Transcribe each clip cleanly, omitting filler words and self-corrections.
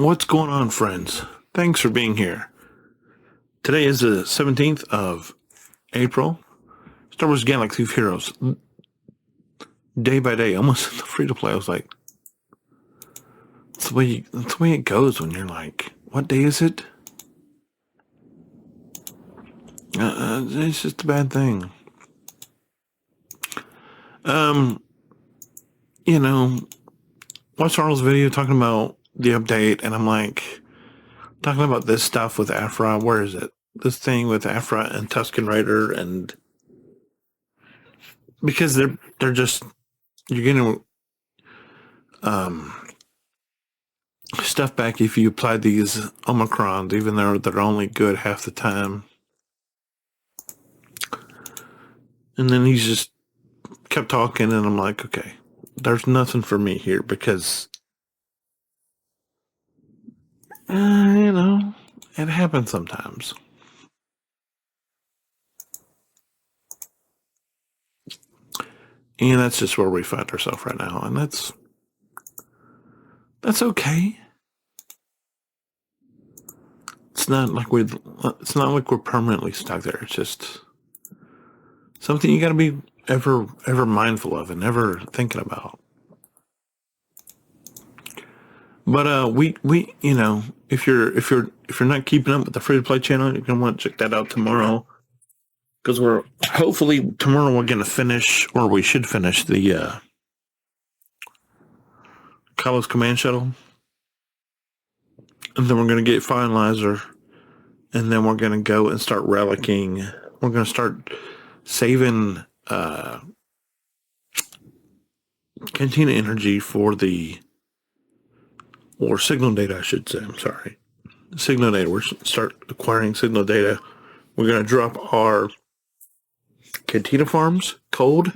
What's going on, friends? Thanks for being here. Today is the 17th of April. Star Wars Galaxy of Heroes. Day by day, almost free to play. I was like, that's the way it goes when you're like, what day is it? It's just a bad thing. Watched Arnold's video talking about the update, and I'm like, talking about this stuff with Aphra. Where is it? This thing with Aphra and Tusken Raider, and because they're just, you're getting stuff back if you apply these Omicrons, even though they're only good half the time. And then he's just kept talking, and I'm like, okay, there's nothing for me here because, it happens sometimes. And that's just where we find ourselves right now, and that's okay. It's not like we're permanently stuck there. It's just something you got to be ever mindful of and ever thinking about. But we if you're not keeping up with the free to play channel, you're gonna want to check that out tomorrow, because we're hopefully tomorrow we're gonna finish, or we should finish, the Kalos command shuttle, and then we're gonna get finalizer, and then we're gonna go and start relicking. We're gonna start saving cantina energy for or signal data, I should say. I'm sorry. Signal data. We're start acquiring signal data. We're going to drop our cantina farms cold,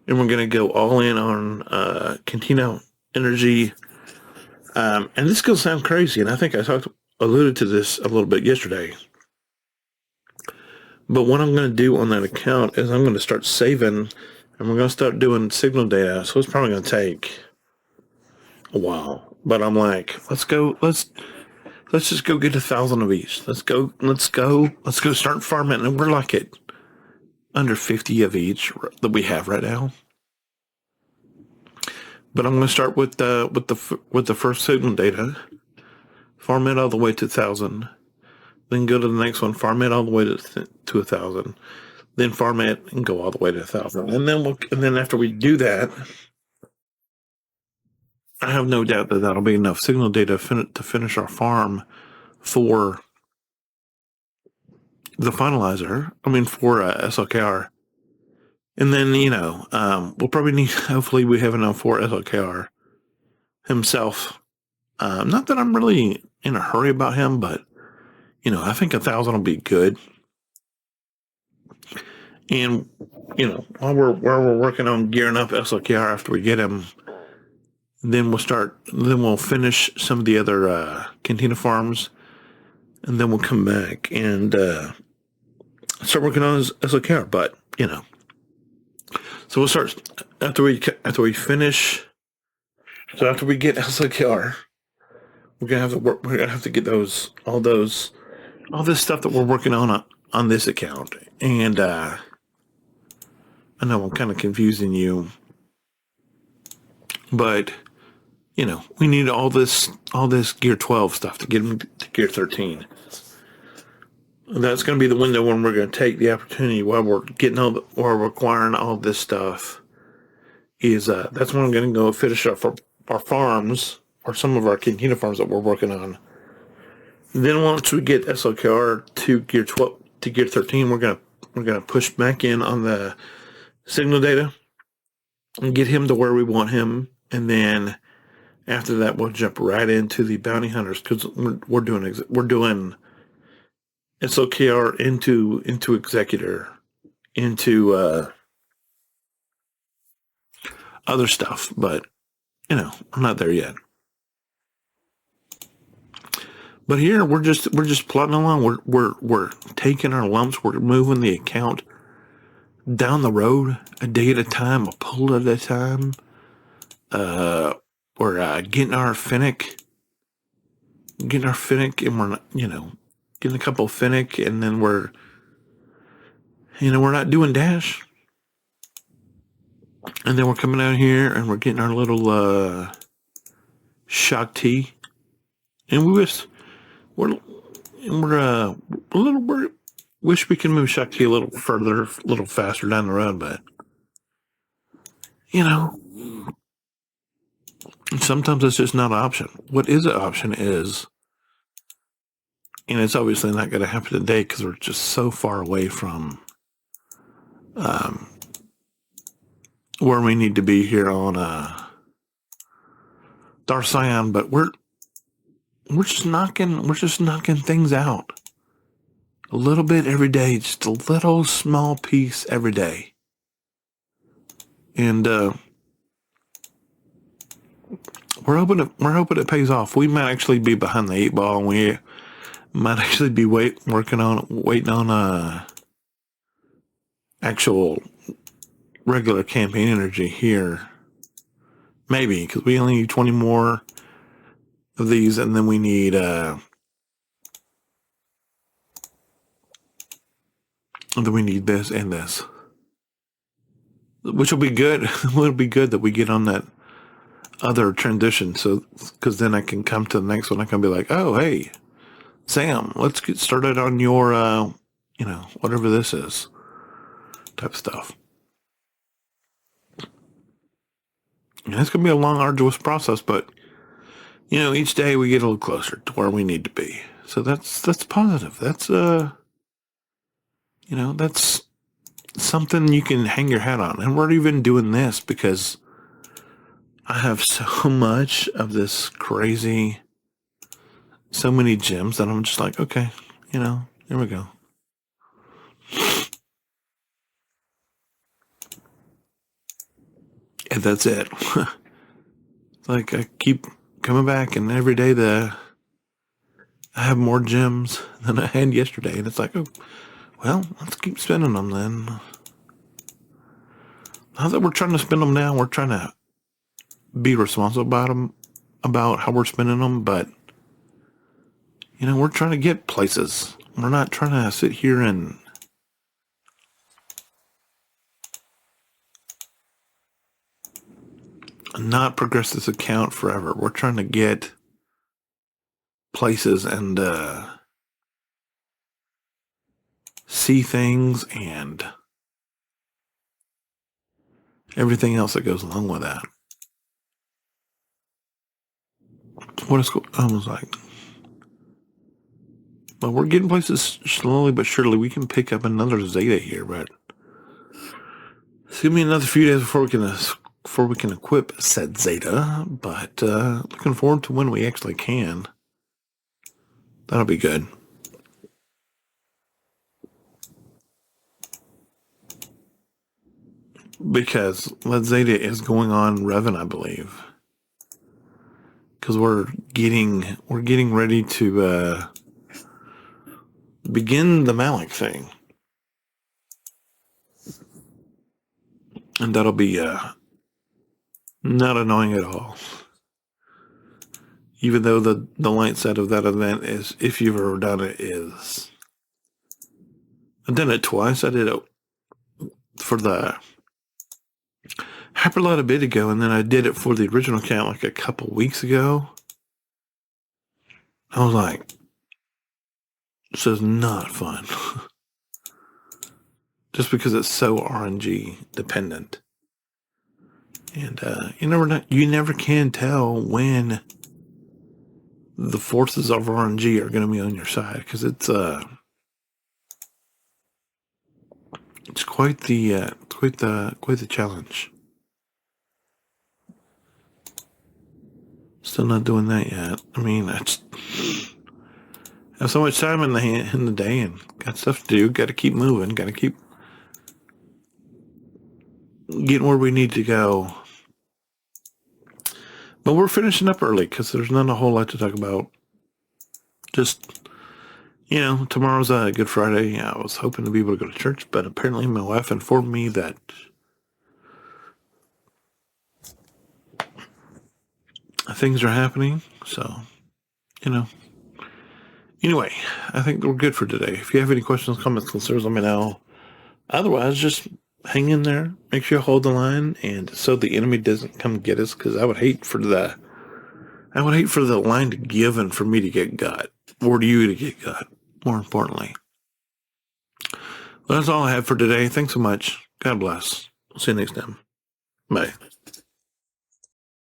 and we're going to go all in on cantina energy. And this is going to sound crazy, and I think I alluded to this a little bit yesterday. But what I'm going to do on that account is I'm going to start saving, and we're going to start doing signal data. So it's probably going to take a while. But I'm like, let's just go get 1,000 of each. Let's go start farming, and we're like at under 50 of each that we have right now. But I'm going to start with the first signal data, farm it all the way to 1,000, then go to the next one, farm it all the way to 1,000, then farm it and go all the way to 1,000, and then after we do that, I have no doubt that that'll be enough signal data to finish our farm for the finalizer. I mean, for SLKR. And then, we'll probably need, hopefully we have enough for SLKR himself. Not that I'm really in a hurry about him, but, I think 1,000 will be good. And, while we're working on gearing up SLKR after we get him, then we'll finish some of the other cantina farms, and then we'll come back and start working on his SLKR. But so we'll start after we finish. So after we get SLKR, we're gonna have to get all this stuff that we're working on this account. And I know I'm kind of confusing you, but we need all this Gear 12 stuff to get them to Gear 13. That's going to be the window when we're going to take the opportunity while we're acquiring all this stuff. That's when I'm going to go finish up our farms, or some of our cantina farms that we're working on. Then once we get SLKR to Gear 12 to Gear 13, we're gonna push back in on the signal data and get him to where we want him, and then after that, we'll jump right into the bounty hunters, because we're doing SLKR into Executor, into other stuff. But I'm not there yet. But here we're just plodding along. We're taking our lumps. We're moving the account down the road a day at a time, a pull at a time. We're getting our Fennec getting our Finnick, and we're not, getting a couple of Finnick, and then we're not doing Dash. And then we're coming out here and we're getting our little shock tea. And we're wish we could move shock tea a little further, a little faster down the road, but sometimes it's just not an option. What is an option is, and it's obviously not going to happen today because we're just so far away from where we need to be here on Darcion, but we're just knocking things out a little bit every day, just a little small piece every day, and we're hoping it pays off. We might actually be behind the 8 ball, and we might actually be waiting on actual regular campaign energy here. Maybe, because we only need 20 more of these, and then we need this and this, which will be good. It'll be good that we get on that other transition, so because then I can come to the next one. I can be like, oh hey, Sam, let's get started on your whatever this is type of stuff. And it's gonna be a long, arduous process, but each day we get a little closer to where we need to be. So that's positive. That's that's something you can hang your hat on. And we're even doing this because I have so much of this crazy, so many gems that I'm just like, okay, here we go. And that's it. Like I keep coming back, and every day I have more gems than I had yesterday, and it's like, oh, well, let's keep spending them then. Not that we're trying to spend them now, we're trying to be responsible about how we're spending them, but we're trying to get places. We're not trying to sit here and not progress this account forever. We're trying to get places and see things and everything else that goes along with that. What is almost like? Well, we're getting places slowly but surely. We can pick up another Zeta here, but it's gonna be another few days before we can equip said Zeta. But looking forward to when we actually can. That'll be good. Because that Zeta is going on Revan, I believe. Because we're getting ready to begin the Malik thing, and that'll be not annoying at all. Even though the light side of that event is, if you've ever done it, is I've done it twice. I did it for the Hyperlight a bit ago, and then I did it for the original account like a couple weeks ago. I was like, this is not fun. Just because it's so RNG dependent. And you never can tell when the forces of RNG are going to be on your side, because it's quite the challenge. Still not doing that yet. I mean, I have so much time in the day and got stuff to do. Got to keep moving. Got to keep getting where we need to go. But we're finishing up early because there's not a whole lot to talk about. Just, tomorrow's a Good Friday. I was hoping to be able to go to church, but apparently my wife informed me that things are happening. So, Anyway, I think we're good for today. If you have any questions, comments, concerns, let me know. Otherwise, just hang in there. Make sure you hold the line, and so the enemy doesn't come get us. Because I would hate for the line to give and for me to get got, or to you to get got. More importantly, well, that's all I have for today. Thanks so much. God bless. See you next time. Bye.